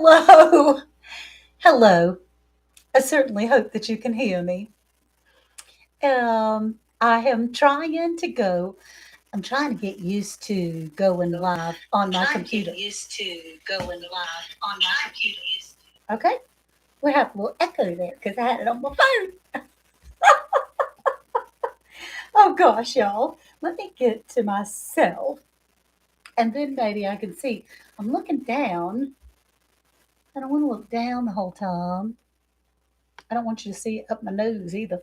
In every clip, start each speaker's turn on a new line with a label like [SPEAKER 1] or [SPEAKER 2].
[SPEAKER 1] Hello. Hello. I certainly hope that you can hear me. I am trying to go. I'm trying to get used to going live on my computer. Okay. We have a little echo there because I had it on my phone. Oh gosh, y'all. Let me get to myself and then maybe I can see. I'm looking down. I don't want to look down the whole time. I don't want you to see it up my nose either.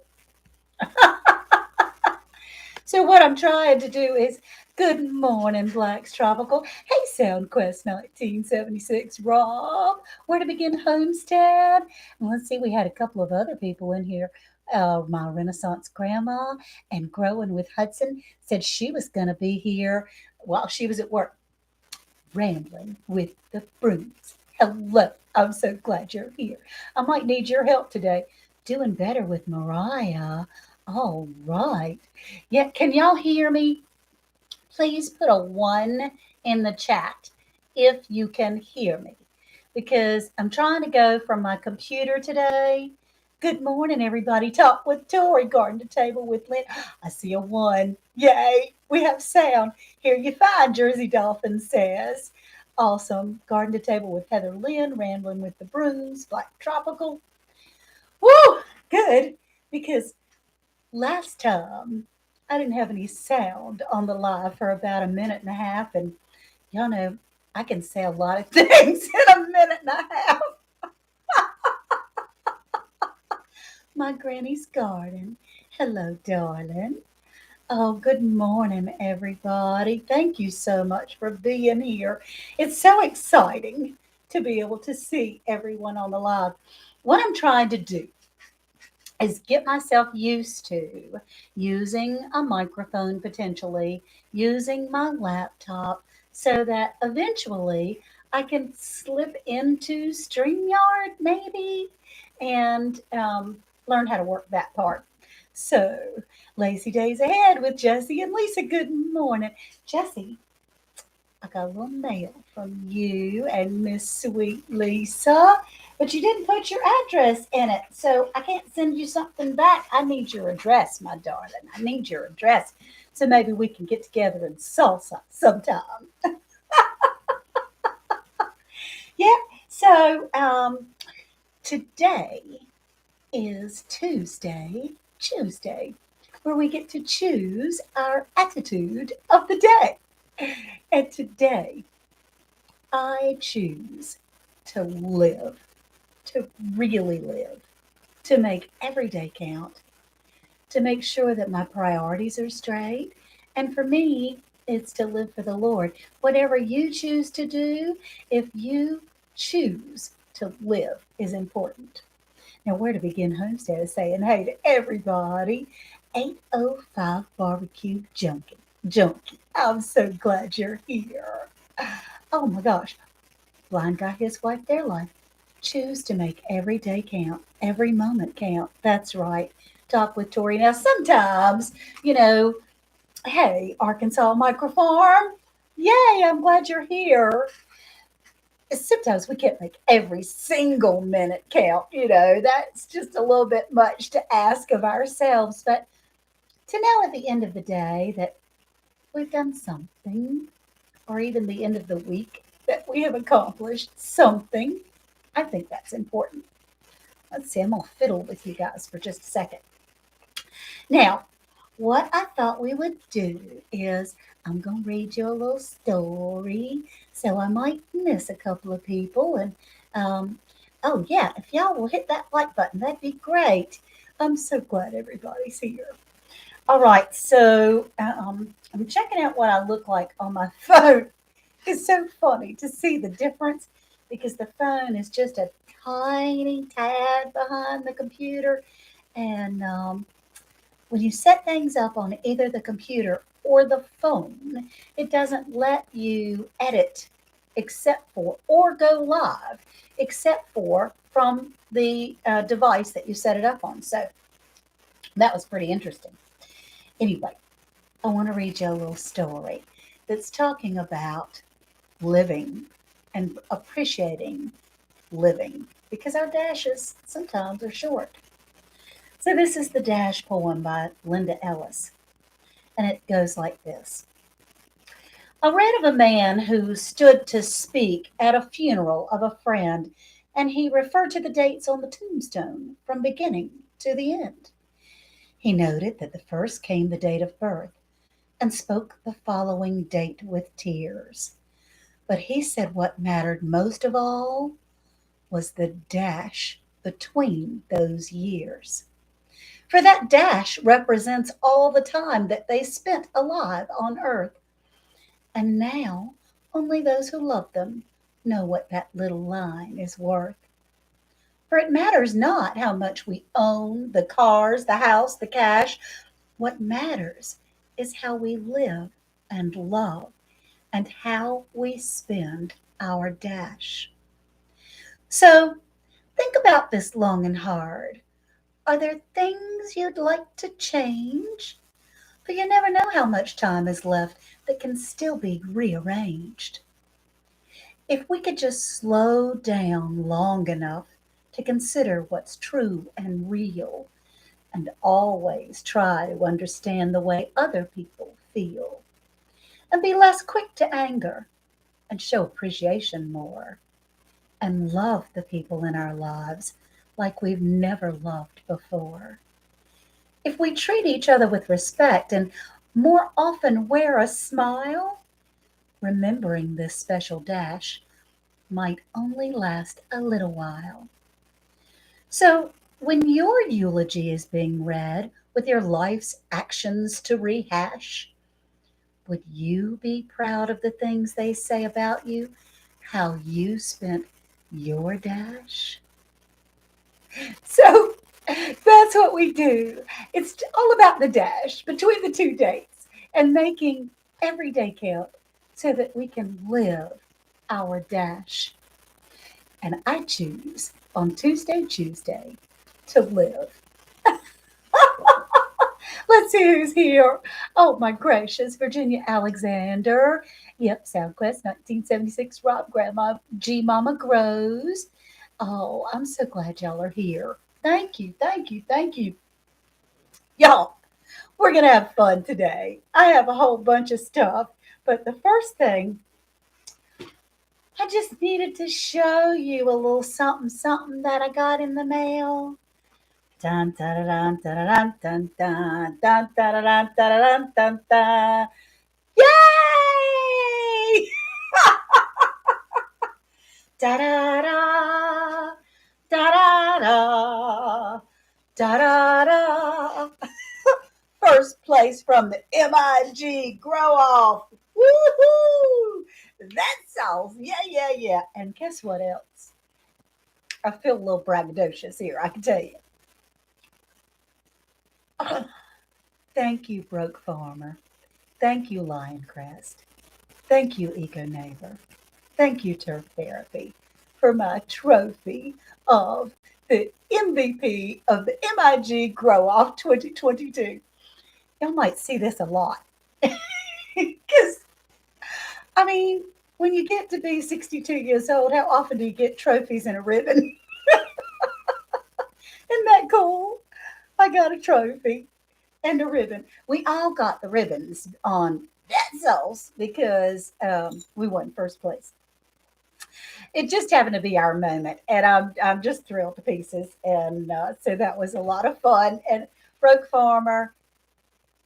[SPEAKER 1] So what I'm trying to do is good morning, Black's Tropical. Hey, SoundQuest 1976, Rob. Where to begin, Homestead? And let's see, we had a couple of other people in here. My Renaissance grandma and Growing with Hudson said she was going to be here while she was at work, rambling with the brooms. Hello, I'm so glad you're here. I might need your help today. Doing better with Mariah. All right. Yeah, can y'all hear me? Please put a one in the chat if you can hear me because I'm trying to go from my computer today. Good morning, everybody. Talk with Tori, garden to table with Lynn. I see a one. Yay, we have sound. Here you find, Jersey Dolphin says. Awesome. Garden to table with Heather Lynn, rambling with the brooms, Black Tropical. Woo, good. Because last time I didn't have any sound on the live for about a minute and a half, and y'all know I can say a lot of things in a minute and a half. My granny's garden. Hello, darling. Oh, good morning, everybody. Thank you so much for being here. It's so exciting to be able to see everyone on the live. What I'm trying to do is get myself used to using a microphone potentially, using my laptop, so that eventually I can slip into StreamYard maybe and learn how to work that part. So, lazy days ahead with Jesse and Lisa. Good morning. Jesse, I got a little mail from you and Miss Sweet Lisa, but you didn't put your address in it. So I can't send you something back. I need your address, my darling. I need your address. So maybe we can get together and salsa sometime. Yeah. So today is Tuesday, where we get to choose our attitude of the day. And today I choose to live, to really live, to make every day count, to make sure that my priorities are straight. And for me, it's to live for the Lord. Whatever you choose to do, if you choose to live, is important. Now, where to begin, Homestead is saying hey to everybody. 805 Barbecue Junkie. Junkie, I'm so glad you're here. Oh my gosh, blind guy, his wife, their life. Choose to make every day count, every moment count. That's right. Talk with Tori. Now, sometimes, you know, hey, Arkansas Microfarm, yay, I'm glad you're here. Sometimes we can't make every single minute count. That's just a little bit much to ask of ourselves. But to know at the end of the day that we've done something, or even the end of the week, that we have accomplished something, I think that's important. Let's see, I'm going to fiddle with you guys for just a second. Now, what I thought we would do is I'm going to read you a little story. So I might miss a couple of people. And oh, yeah, if y'all will hit that like button, that'd be great. I'm so glad everybody's here. All right, so I'm checking out what I look like on my phone. It's so funny to see the difference because the phone is just a tiny tad behind the computer. And when you set things up on either the computer or the phone, it doesn't let you edit except for or go live except for from the device that you set it up on. So that was pretty interesting. Anyway, I want to read you a little story that's talking about living and appreciating living because our dashes sometimes are short. So, this is the Dash poem by Linda Ellis, and it goes like this. I read of a man who stood to speak at a funeral of a friend, and he referred to the dates on the tombstone from beginning to the end. He noted that the first came the date of birth and spoke the following date with tears. But he said what mattered most of all was the dash between those years. For that dash represents all the time that they spent alive on earth. And now only those who love them know what that little line is worth. For it matters not how much we own, the cars, the house, the cash. What matters is how we live and love and how we spend our dash. So think about this long and hard. Are there things you'd like to change? For you never know how much time is left that can still be rearranged. If we could just slow down long enough to consider what's true and real, and always try to understand the way other people feel, and be less quick to anger, and show appreciation more, and love the people in our lives like we've never loved before. If we treat each other with respect and more often wear a smile, remembering this special dash might only last a little while. So, when your eulogy is being read with your life's actions to rehash, would you be proud of the things they say about you, how you spent your dash? So that's what we do. It's all about the dash between the two dates and making every day count so that we can live our dash. And I choose on ChooseDay to live. Let's see who's here. Oh my gracious, Virginia Alexander. Yep, SoundQuest 1976 Rob Grandma G Mama Grows. Oh, I'm so glad y'all are here. Thank you, thank you, thank you. Y'all, we're going to have fun today. I have a whole bunch of stuff, but the first thing, I just needed to show you a little something something that I got in the mail. Dun, dun, dun, dun, dun, dun, dun, dun, dun, dun, dun, dun, dun. Yay! Da da da, da da da, da da da. First place from the MIG Grow Off. Woohoo! That's all. Yeah, yeah, yeah. And guess what else? I feel a little braggadocious here, I can tell you. Thank you, Broke Farmer. Thank you, Lioncrest. Thank you, Eco Neighbor. Thank you, Turf Therapy, for my trophy of the MVP of the MIG Grow Off 2022. Y'all might see this a lot. Because, I mean, when you get to be 62 years old, how often do you get trophies and a ribbon? Isn't that cool? I got a trophy and a ribbon. We all got the ribbons on that sauce because we won first place. It just happened to be our moment, and I'm just thrilled to pieces. And so that was a lot of fun. And Broke Farmer,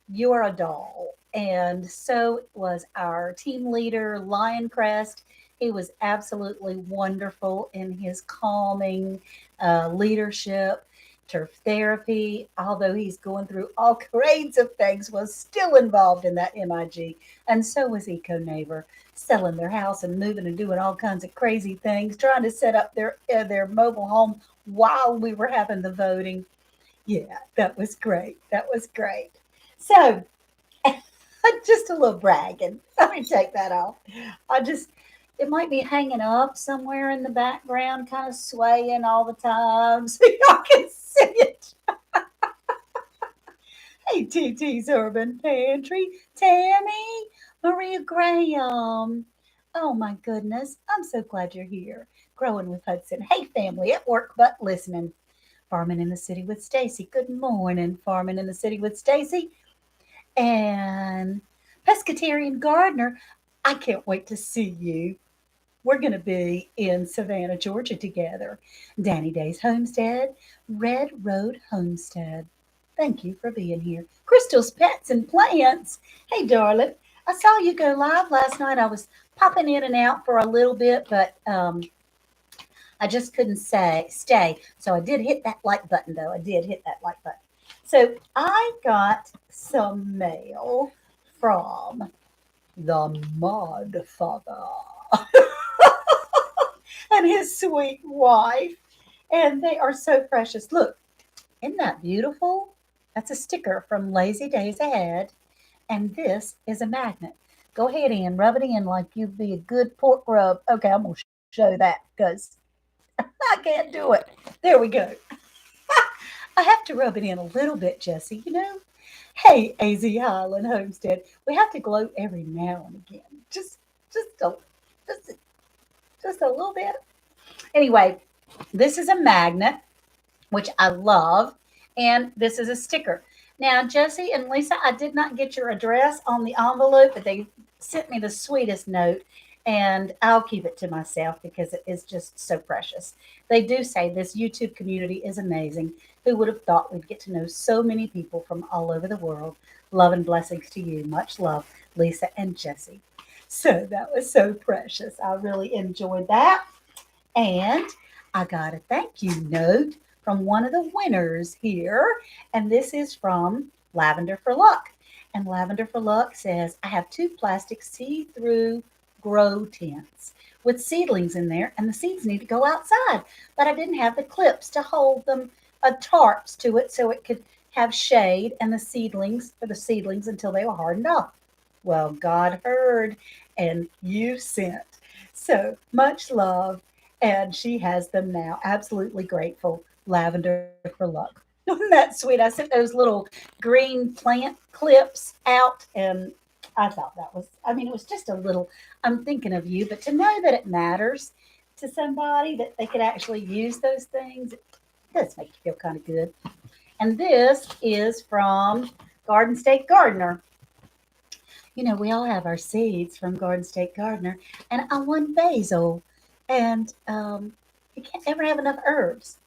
[SPEAKER 1] you're a doll. And so was our team leader, Lioncrest. He was absolutely wonderful in his calming leadership. Turf Therapy, although he's going through all kinds of things, was still involved in that MIG. And so was Eco Neighbor, selling their house and moving and doing all kinds of crazy things, trying to set up their mobile home while we were having the voting. Yeah, that was great. That was great. So, just a little bragging. Let me take that off. I just, it might be hanging up somewhere in the background, kind of swaying all the time, so y'all can see it. Hey, TT's Urban Pantry, Tammy, Maria Graham. Oh my goodness, I'm so glad you're here. Growing with Hudson. Hey, family at work but listening. Farming in the City with Stacy. Good morning, Farming in the City with Stacy. And Pescatarian Gardener, I can't wait to see you. We're going to be in Savannah, Georgia together. Danny Day's Homestead, Red Road Homestead. Thank you for being here. Crystal's Pets and Plants. Hey, darling. I saw you go live last night. I was popping in and out for a little bit, but I just couldn't say stay. So I did hit that like button, though. I did hit that like button. So I got some mail from the Mod Father and his sweet wife. And they are so precious. Look, isn't that beautiful? That's a sticker from Lazy Days Ahead. And this is a magnet. Go ahead and rub it in like you'd be a good pork rub. Okay, I'm going to show that because I can't do it. There we go. I have to rub it in a little bit, Jesse, you know? Hey, AZ Highland Homestead, we have to gloat every now and again. Just a, just, just a little bit. Anyway, this is a magnet, which I love, and this is a sticker. Now, Jesse and Lisa, I did not get your address on the envelope, but they sent me the sweetest note, and I'll keep it to myself because it is just so precious. They do say this YouTube community is amazing. Who would have thought we'd get to know so many people from all over the world? Love and blessings to you. Much love, Lisa and Jesse. So that was so precious. I really enjoyed that. And I got a thank you note from one of the winners here. And this is from Lavender for Luck. And Lavender for Luck says, I have two plastic see through grow tents with seedlings in there, and the seeds need to go outside. But I didn't have the clips to hold them, tarps to it so it could have shade and the seedlings for the seedlings until they were hardened off. Well, God heard and you sent. So much love, and she has them now. Absolutely grateful. Lavender for Luck. Isn't that sweet? I sent those little green plant clips out, and I thought that was, I mean, it was just a little, I'm thinking of you, but to know that it matters to somebody, that they could actually use those things, it does make you feel kind of good. And this is from Garden State Gardener. You know, we all have our seeds from Garden State Gardener, and I won basil, and you can't ever have enough herbs.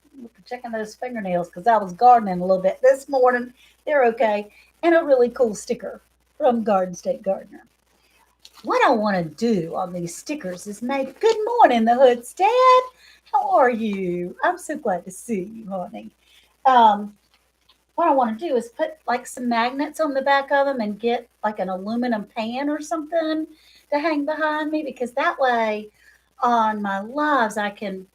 [SPEAKER 1] Checking those fingernails because I was gardening a little bit this morning. They're okay, and a really cool sticker from Garden State Gardener. What I want to do on these stickers is maybe good morning, the Hoodstead. How are you? I'm so glad to see you, honey. Um, what I want to do is put like some magnets on the back of them and get like an aluminum pan or something to hang behind me because that way on my lives I can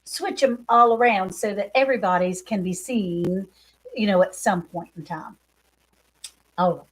[SPEAKER 1] switch them all around so that everybody's can be seen, you know, at some point in time. Oh,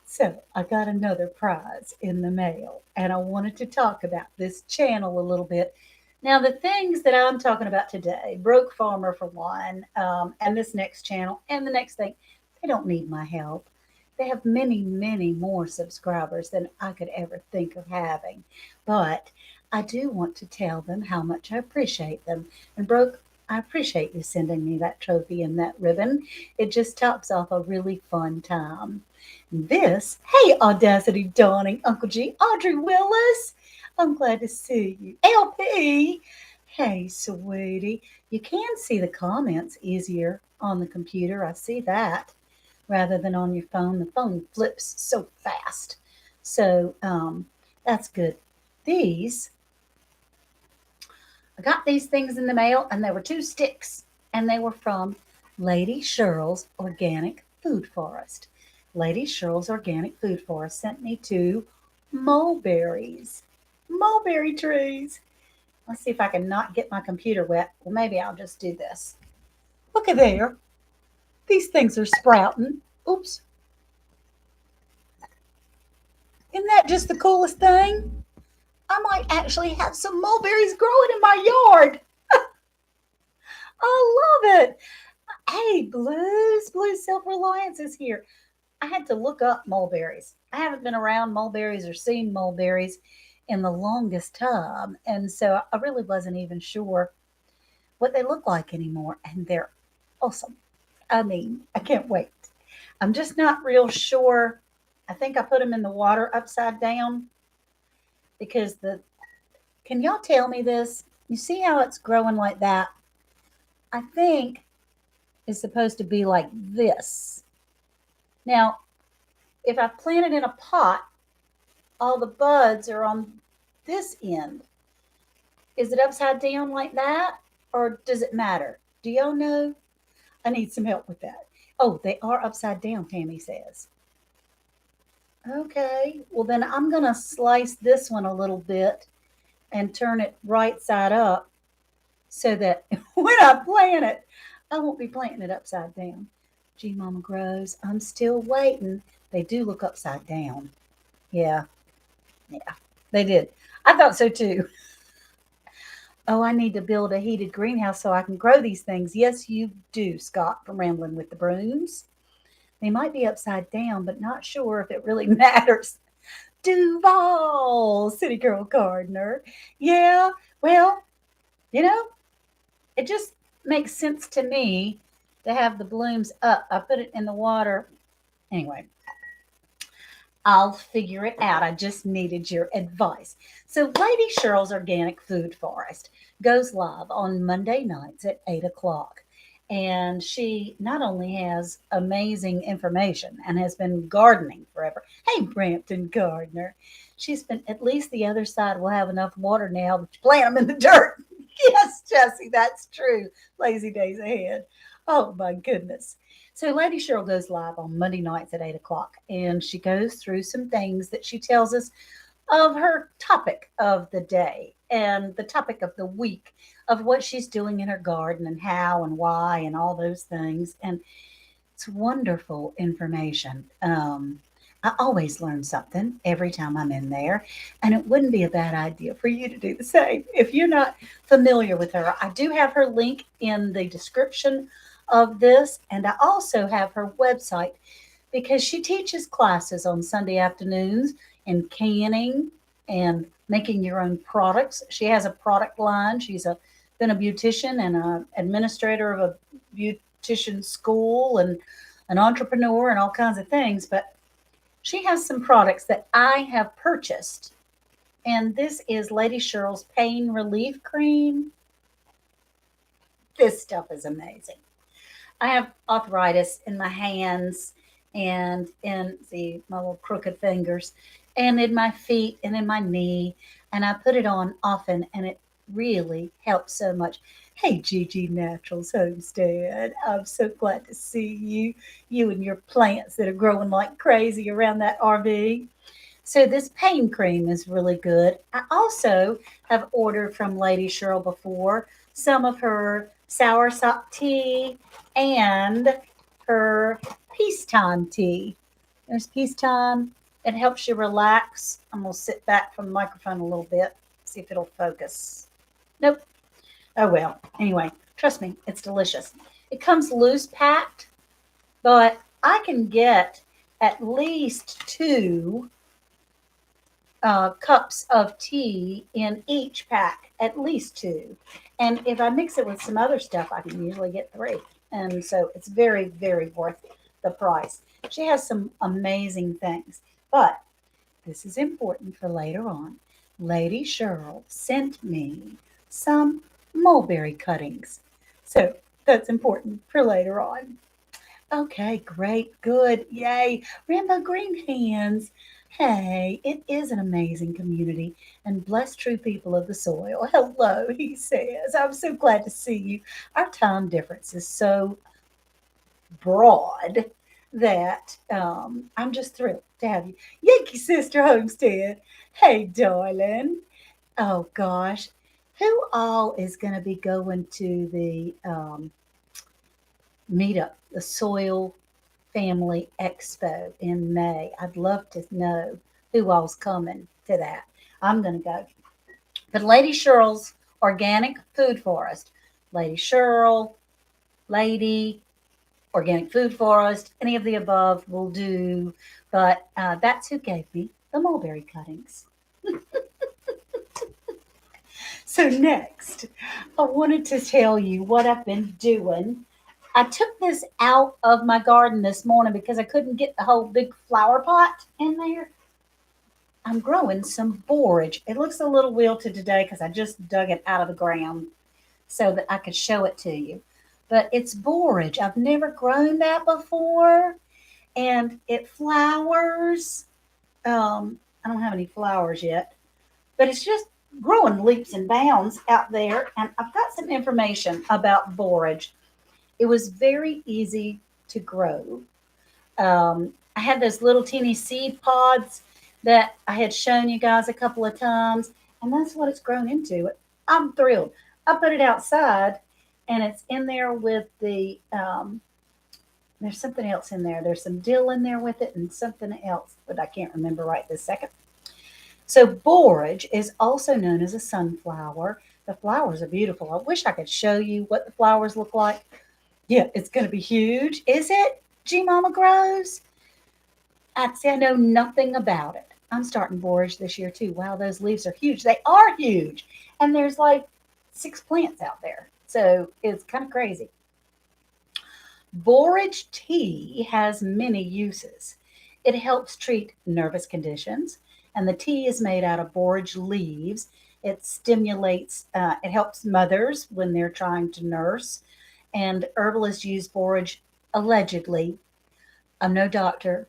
[SPEAKER 1] so I got another prize in the mail and I wanted to talk about this channel a little bit. Now, the things that I'm talking about today, Broke Farmer for one, and this next channel, and the next thing, they don't need my help. They have many, many more subscribers than I could ever think of having. But I do want to tell them how much I appreciate them. And Broke, I appreciate you sending me that trophy and that ribbon. It just tops off a really fun time. This, hey, Audacity Dawning, Uncle G, Audrey Willis. I'm glad to see you. LP, hey, sweetie. You can see the comments easier on the computer. I see that rather than on your phone. The phone flips so fast. So that's good. These, I got these things in the mail, and there were two sticks, and they were from Lady Sherrill's Organic Food Forest. Lady Sherrill's Organic Food Forest sent me two mulberries. Mulberry trees. Let's see if I can not get my computer wet. Well, maybe I'll just do this. Look at there. These things are sprouting. Oops. Isn't that just the coolest thing? I might actually have some mulberries growing in my yard. I love it. Hey, Blue Self-Reliance is here. I had to look up mulberries. I haven't been around mulberries or seen mulberries in the longest time. And so I really wasn't even sure what they look like anymore. And they're awesome. I mean, I can't wait. I'm just not real sure. I think I put them in the water upside down because can y'all tell me this? You see how it's growing like that? I think it's supposed to be like this. Now, if I plant it in a pot, all the buds are on this end. Is it upside down like that? Or does it matter? Do y'all know? I need some help with that. Oh, they are upside down, Tammy says. Okay, well, then I'm going to slice this one a little bit and turn it right side up so that when I plant it, I won't be planting it upside down. Gee, Mama Grows, I'm still waiting. They do look upside down. Yeah, yeah, they did. I thought so too. Oh, I need to build a heated greenhouse so I can grow these things. Yes, you do, Scott from Rambling with the Brooms. They might be upside down, but not sure if it really matters. Duval, City Girl Gardener. Yeah, well, you know, it just makes sense to me to have the blooms up. I put it in the water. Anyway, I'll figure it out. I just needed your advice. So, Lady Cheryl's Organic Food Forest goes live on Monday nights at 8 o'clock. And she not only has amazing information and has been gardening forever. Hey, Brampton Gardener. She's been, at least the other side will have enough water now to plant them in the dirt. Yes, Jessie, that's true. Lazy days ahead. Oh, my goodness. So Lady Cheryl goes live on Monday nights at 8 o'clock, and she goes through some things that she tells us of her topic of the day and the topic of the week of what she's doing in her garden and how and why and all those things. And it's wonderful information. I always learn something every time I'm in there, and it wouldn't be a bad idea for you to do the same. If you're not familiar with her, I do have her link in the description of this, and I also have her website because she teaches classes on Sunday afternoons in canning and making your own products. She has a product line. Been a beautician and an administrator of a beautician school and an entrepreneur and all kinds of things. But she has some products that I have purchased. And this is Lady Cheryl's Pain Relief Cream. This stuff is amazing. I have arthritis in my hands and in my little crooked fingers and in my feet and in my knee. And I put it on often and it really helps so much. Hey, Gigi Naturals Homestead. I'm so glad to see you. You and your plants that are growing like crazy around that RV. So this pain cream is really good. I also have ordered from Lady Cheryl before some of her sour sop tea and her peacetime tea. There's peacetime. It helps you relax. I'm going to sit back from the microphone a little bit, see if it'll focus. Nope. Oh, well. Anyway, trust me, it's delicious. It comes loose packed, but I can get at least two cups of tea in each pack, at least two. And if I mix it with some other stuff, I can usually get three. And so it's very, very worth the price. She has some amazing things. But this is important for later on. Lady Cheryl sent me some mulberry cuttings. So that's important for later on. Okay, great, good, yay. Rainbow Green Hands. Hey, it is an amazing community and blessed true people of the soil. Hello, he says. I'm so glad to see you. Our time difference is so broad that I'm just thrilled to have you. Yankee Sister Homestead. Hey, darling. Oh, gosh. Who all is going to be going to the meetup, the Soil Family Expo in May? I'd love to know who all's coming to that. I'm going to go. But Lady Cheryl's Organic Food Forest, Lady Cheryl, Lady, Organic Food Forest, any of the above will do. But that's who gave me the mulberry cuttings. So, next, I wanted to tell you what I've been doing. I took this out of my garden this morning because I couldn't get the whole big flower pot in there. I'm growing some borage. It looks a little wilted today because I just dug it out of the ground so that I could show it to you. But it's borage. I've never grown that before, and it flowers. I don't have any flowers yet, but it's just growing leaps and bounds out there. And I've got some information about borage. It was very easy to grow. I had those little teeny seed pods that I had shown you guys a couple of times, and that's what it's grown into. I'm thrilled. I put it outside, and it's in there with the. There's something else in there. There's some dill in there with it, and something else, but I can't remember right this second. So borage is also known as a sunflower. The flowers are beautiful. I wish I could show you what the flowers look like. Yeah, it's going to be huge. Is it? G Mama Grows? I'd say I know nothing about it. I'm starting borage this year too. Wow, those leaves are huge. They are huge. And there's like 6 plants out there. So it's kind of crazy. Borage tea has many uses. It helps treat nervous conditions, and the tea is made out of borage leaves. It stimulates, it helps mothers when they're trying to nurse, and herbalists use borage allegedly. I'm no doctor.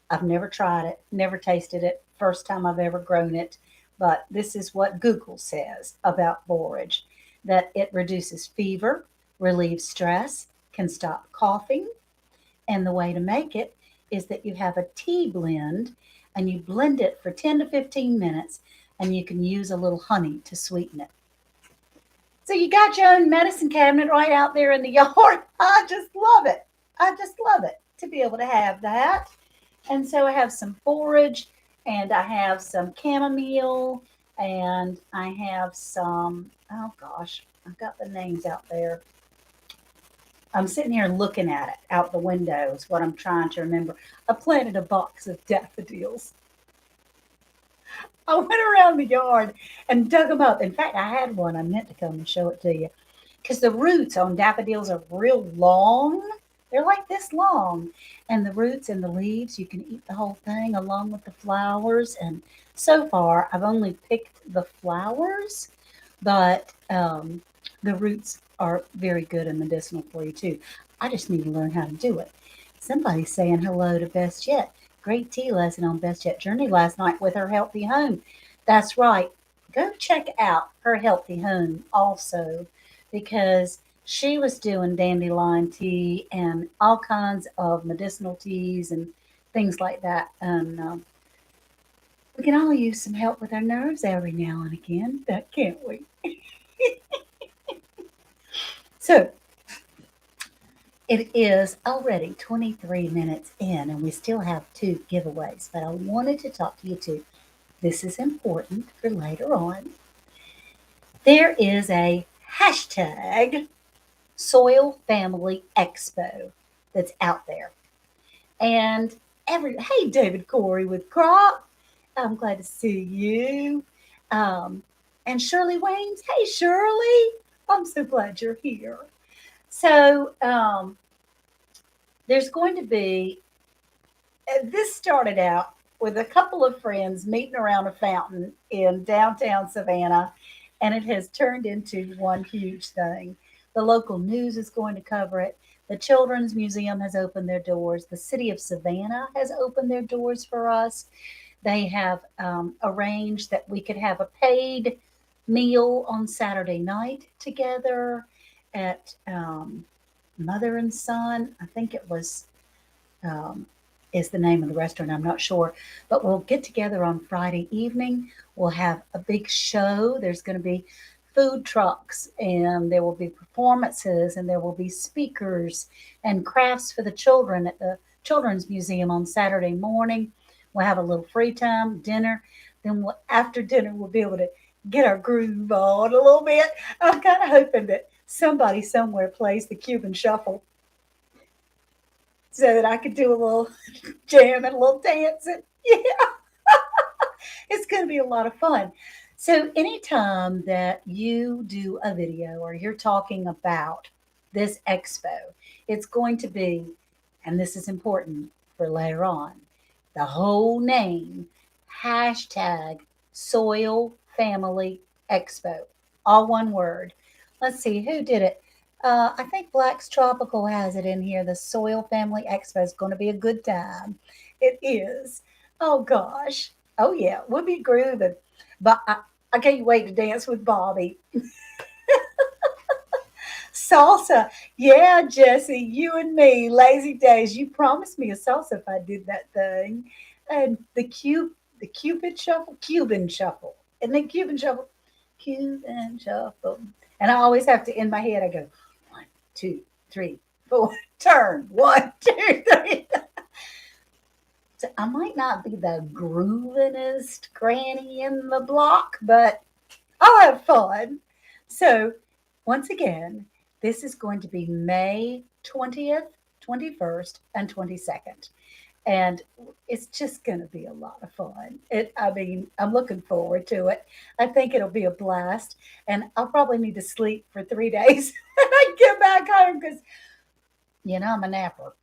[SPEAKER 1] I've never tried it, never tasted it. First time I've ever grown it. But this is what Google says about borage, that it reduces fever, relieves stress, can stop coughing. And the way to make it is that you have a tea blend and you blend it for 10 to 15 minutes, and you can use a little honey to sweeten it. So you got your own medicine cabinet right out there in the yard. I just love it. I just love it to be able to have that. And so I have some forage, and I have some chamomile, and I have some, oh gosh, I've got the names out there. I'm sitting here looking at it out the window is what I'm trying to remember. I planted a box of daffodils. I went around the yard and dug them up. In fact, I had one. I meant to come and show it to you because the roots on daffodils are real long. They're like this long. And the roots and the leaves, you can eat the whole thing along with the flowers. And so far, I've only picked the flowers, but the roots are very good and medicinal for you too. I just need to learn how to do it. Somebody's saying hello to Best Yet. Great tea lesson on Best Yet Journey last night with her healthy home. That's right. Go check out her healthy home also, because she was doing dandelion tea and all kinds of medicinal teas and things like that. And we can all use some help with our nerves every now and again, can't we? So it is already 23 minutes in, and we still have two giveaways, but I wanted to talk to you too. This is important for later on. There is a hashtag Soil Family Expo that's out there. And hey, David Corey with Crop, I'm glad to see you. Um, and Shirley Waynes, hey, Shirley, I'm so glad you're here. So there's going to be, this started out with a couple of friends meeting around a fountain in downtown Savannah, and it has turned into one huge thing. The local news is going to cover it. The Children's Museum has opened their doors. The city of Savannah has opened their doors for us. They have arranged that we could have a paid meal on Saturday night together at Mother and Son. I think it was um, is the name of the restaurant. I'm not sure, but we'll get together on Friday evening. We'll have a big show. There's going to be food trucks, and there will be performances, and there will be speakers and crafts for the children at the Children's Museum on Saturday morning. We'll have a little free time, dinner. Then after dinner, we'll be able to get our groove on a little bit. I'm kind of hoping that somebody somewhere plays the Cuban shuffle so that I could do a little jam and a little dancing. Yeah, it's going to be a lot of fun. So, anytime that you do a video or you're talking about this expo, it's going to be, and this is important for later on, the whole name, hashtag Soil Family Expo, all one word. Let's see, who did it? I think Black's Tropical has it in here. The Soil Family Expo is going to be a good time. It is. Oh gosh. Oh yeah, we'll be grooving. But I can't wait to dance with Bobby. Salsa. Yeah, Jesse, you and me, lazy days. You promised me a salsa if I did that thing. And the Cupid shuffle, Cuban shuffle. And then Cuban shuffle, Cuban shuffle. And I always have to, in my head, I go, 1, 2, 3, 4, turn. 1, 2, 3. So I might not be the groovinest granny in the block, but I'll have fun. So, once again, this is going to be May 20th, 21st, and 22nd. And it's just going to be a lot of fun. I mean, I'm looking forward to it. I think it'll be a blast. And I'll probably need to sleep for 3 days when I get back home because, I'm a napper.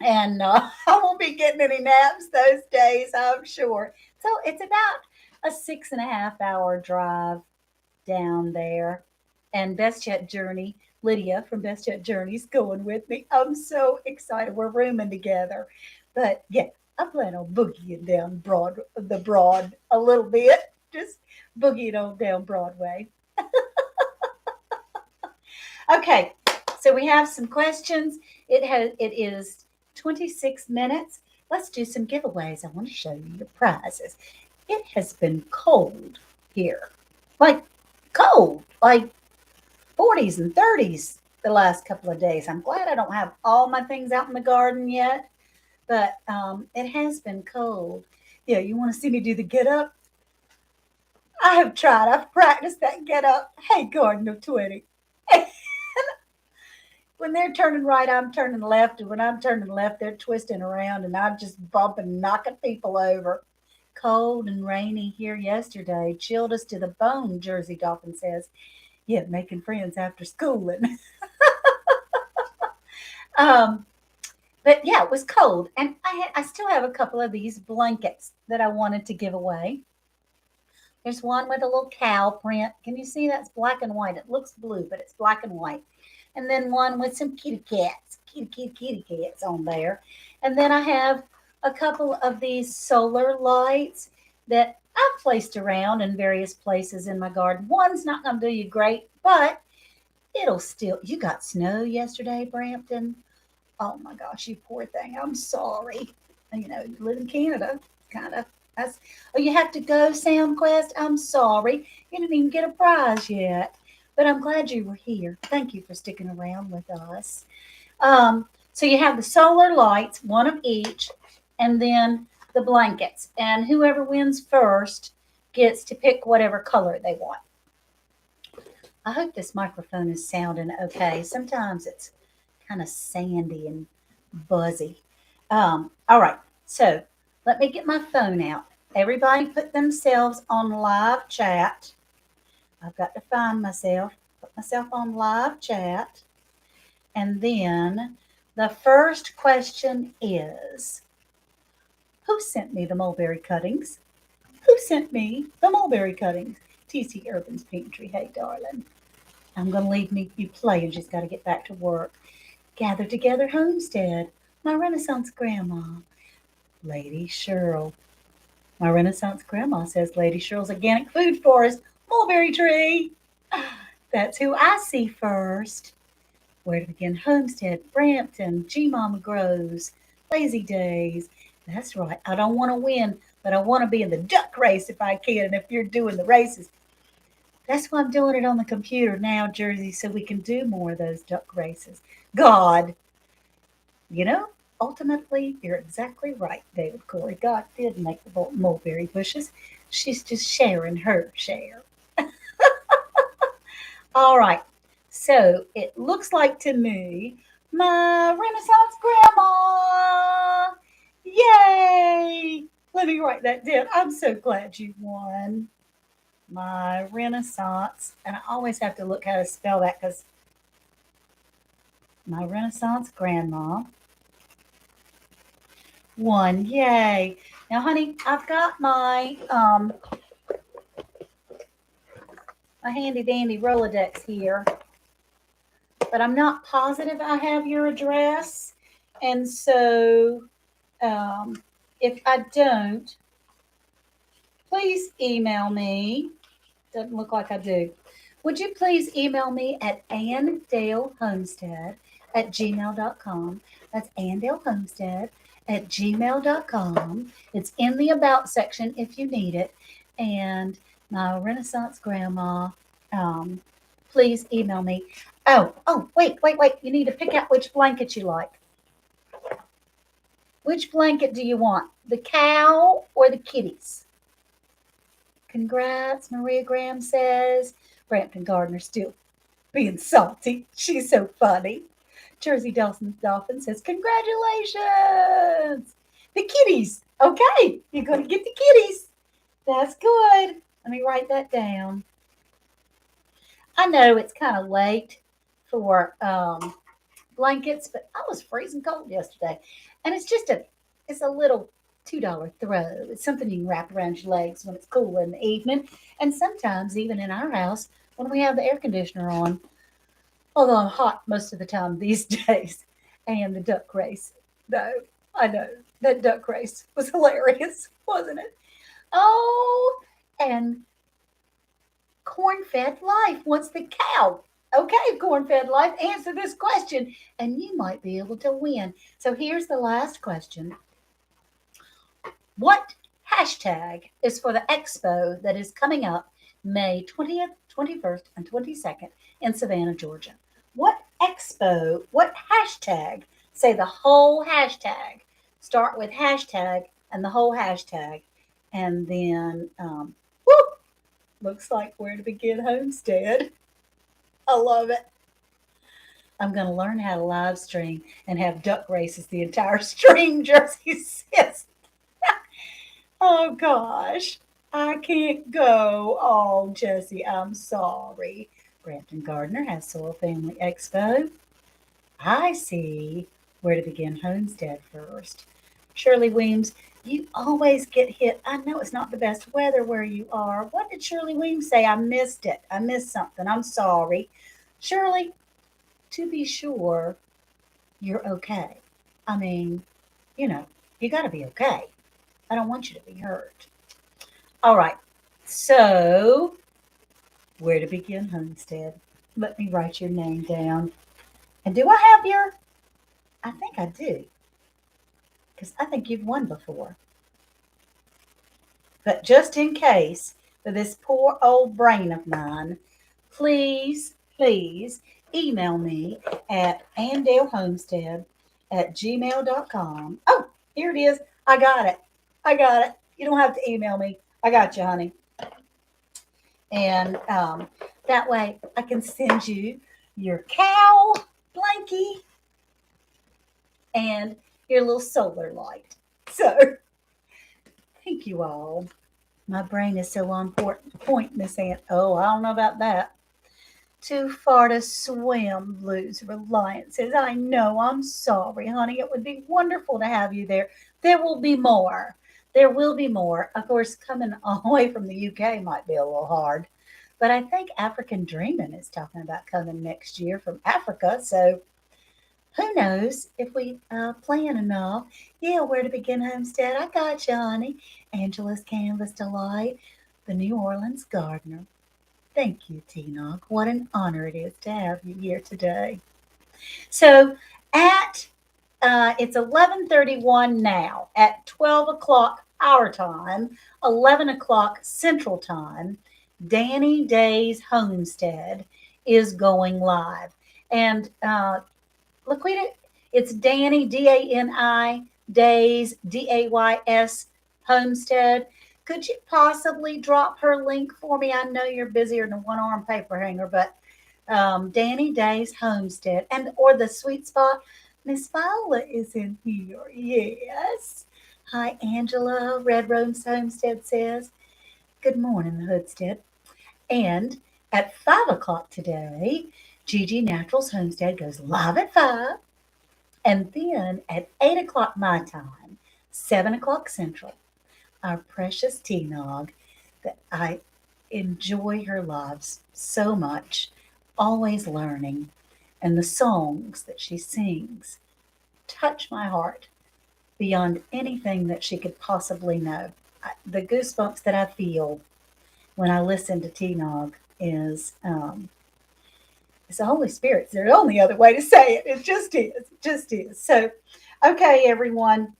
[SPEAKER 1] And I won't be getting any naps those days, I'm sure. So it's about a 6.5 hour drive down there. And Best Yet Journey, Lydia from Best Yet Journey's going with me. I'm so excited. We're rooming together. But yeah, I plan on boogieing down the broad a little bit. Just boogieing on down Broadway. Okay, so we have some questions. It is 26 minutes. Let's do some giveaways. I want to show you the prizes. It has been cold here. Like cold, like 40s and 30s the last couple of days. I'm glad I don't have all my things out in the garden yet, but it has been cold. Yeah, you want to see me do the get up? I have tried. I've practiced that get up. Hey, Garden of 20. When they're turning right, I'm turning left. And when I'm turning left, they're twisting around and I'm just bumping, knocking people over. Cold and rainy here yesterday. Chilled us to the bone, Jersey Dolphin says. Yeah, making friends after schooling. um, but yeah, it was cold. And I still have a couple of these blankets that I wanted to give away. There's one with a little cow print. Can you see that's black and white? It looks blue, but it's black and white. And then one with some kitty cats on there. And then I have a couple of these solar lights that I've placed around in various places in my garden. One's not going to do you great, but it'll still. You got snow yesterday, Brampton? Oh my gosh, you poor thing. I'm sorry. You live in Canada, kind of. That's, oh, you have to go, Sam Quest. I'm sorry. You didn't even get a prize yet. But I'm glad you were here. Thank you for sticking around with us. So you have the solar lights, one of each, and then the blankets. And whoever wins first gets to pick whatever color they want. I hope this microphone is sounding okay. Sometimes it's kind of sandy and buzzy. All right, so let me get my phone out. Everybody put themselves on live chat. I've got to find myself, put myself on live chat. And then the first question is, who sent me the mulberry cuttings? Who sent me the mulberry cuttings? TC Urban's Pantry. Hey, darling. I'm going to leave you play and she's got to get back to work. Gather together, Homestead. My Renaissance grandma. Lady Cheryl. My Renaissance grandma says Lady Cheryl's organic food forest, mulberry tree. That's who I see first. Where to begin? Homestead, Brampton, G Mama Grows, Lazy Days. That's right. I don't want to win, but I want to be in the duck race if I can. And if you're doing the races, that's why I'm doing it on the computer now, Jersey, so we can do more of those duck races. God, ultimately, you're exactly right, David Corey. God did make the mulberry bushes. She's just sharing her share. All right. So it looks like to me, my Renaissance grandma. Yay! Let me write that down. I'm so glad you won. My Renaissance, and I always have to look how to spell that because my Renaissance grandma won. Yay. Now, honey, I've got my handy dandy Rolodex here, but I'm not positive I have your address. And so um, if I don't, please email me. Doesn't look like I do. Would you please email me at andalehomestead@gmail.com? That's andalehomestead@gmail.com. It's in the About section if you need it. And my Renaissance grandma, um, please email me. Wait. You need to pick out which blanket you like. Which blanket do you want? The cow or the kitties? Congrats, Maria Graham says. Brampton Gardner still being salty. She's so funny. Jersey Dolphin says, congratulations. The kitties. Okay, you're going to get the kitties. That's good. Let me write that down. I know it's kind of late for blankets, but I was freezing cold yesterday. And it's a little $2 throw. It's something you can wrap around your legs when it's cool in the evening. And sometimes even in our house when we have the air conditioner on. Although I'm hot most of the time these days. And the duck race. No, I know. That duck race was hilarious, wasn't it? Oh, and corn fed life wants the cow. Okay, corn fed life, answer this question and you might be able to win. So here's the last question. What hashtag is for the expo that is coming up May 20th, 21st, and 22nd in Savannah, Georgia? What hashtag? Say the whole hashtag. Start with hashtag and the whole hashtag. And then, whoop, looks like where to begin Homestead. I love it. I'm going to learn how to live stream and have duck races the entire stream, Jersey says. Oh gosh, I can't go. Oh, Jesse, I'm sorry. Brampton Gardner has Soil Family Expo. I see where to begin Homestead first. Shirley Weems, you always get hit. I know it's not the best weather where you are. What did Shirley Weems say? I missed it. I missed something. I'm sorry. Shirley, to be sure, you're okay. I mean, you know, you got to be okay. I don't want you to be hurt. All right. So, where to begin, Homestead? Let me write your name down. And do I have your? I think I do. Because I think you've won before. But just in case, for this poor old brain of mine, please email me at andalehomestead@gmail.com. Oh, here it is. I got it. You don't have to email me. I got you, honey. And that way I can send you your cow blankie and your little solar light. So, thank you all. My brain is so on point, Miss Aunt. Oh, I don't know about that. Too far to swim, Blues Reliance says. I know, I'm sorry, honey. It would be wonderful to have you there. There will be more. There will be more. Of course, coming all the way from the UK might be a little hard. But I think African Dreaming is talking about coming next year from Africa. So who knows if we plan enough. Yeah, where to begin Homestead? I got you, honey. Angela's Canvas Delight, the New Orleans Gardener. Thank you, T-Nog. What an honor it is to have you here today. So at it's 11:31 now. At 12 o'clock our time, 11 o'clock Central Time, Danny Day's Homestead is going live. And Laquita, it's Danny, Dani, Days, Days, Homestead. Could you possibly drop her link for me? I know you're busier than a one-arm paper hanger, but Danny Day's Homestead and or the sweet spot. Miss Viola is in here. Yes. Hi, Angela. Red Rose Homestead says. Good morning, Hoodstead. And at 5 o'clock today, Gigi Naturals Homestead goes live at 5. And then at 8 o'clock my time, 7 o'clock Central, our precious Tea Nog that I enjoy her lives so much, always learning, and the songs that she sings touch my heart beyond anything that she could possibly know. The goosebumps that I feel when I listen to Tea Nog is it's the Holy Spirit. There's only other way to say it. It just is. It just is. So, okay, everyone.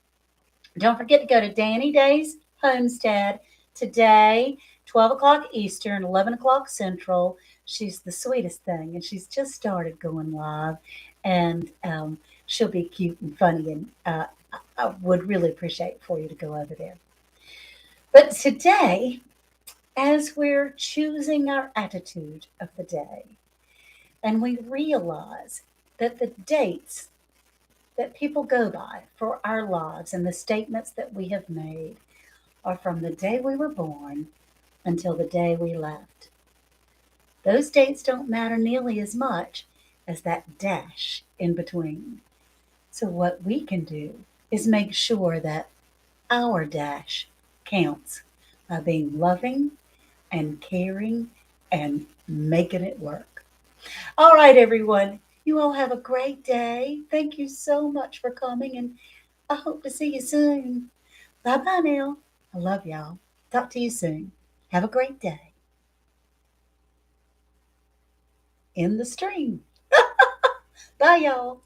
[SPEAKER 1] Don't forget to go to Danny Day's Homestead today, 12 o'clock Eastern, 11 o'clock Central. She's the sweetest thing, and she's just started going live, and she'll be cute and funny, and I would really appreciate for you to go over there. But today, as we're choosing our attitude of the day, and we realize that the dates that people go by for our lives and the statements that we have made are from the day we were born until the day we left. Those dates don't matter nearly as much as that dash in between. So, what we can do is make sure that our dash counts by being loving and caring and making it work. All right, everyone. You all have a great day. Thank you so much for coming, and I hope to see you soon. Bye bye now. I love y'all. Talk to you soon. Have a great day. In the stream. Bye, y'all.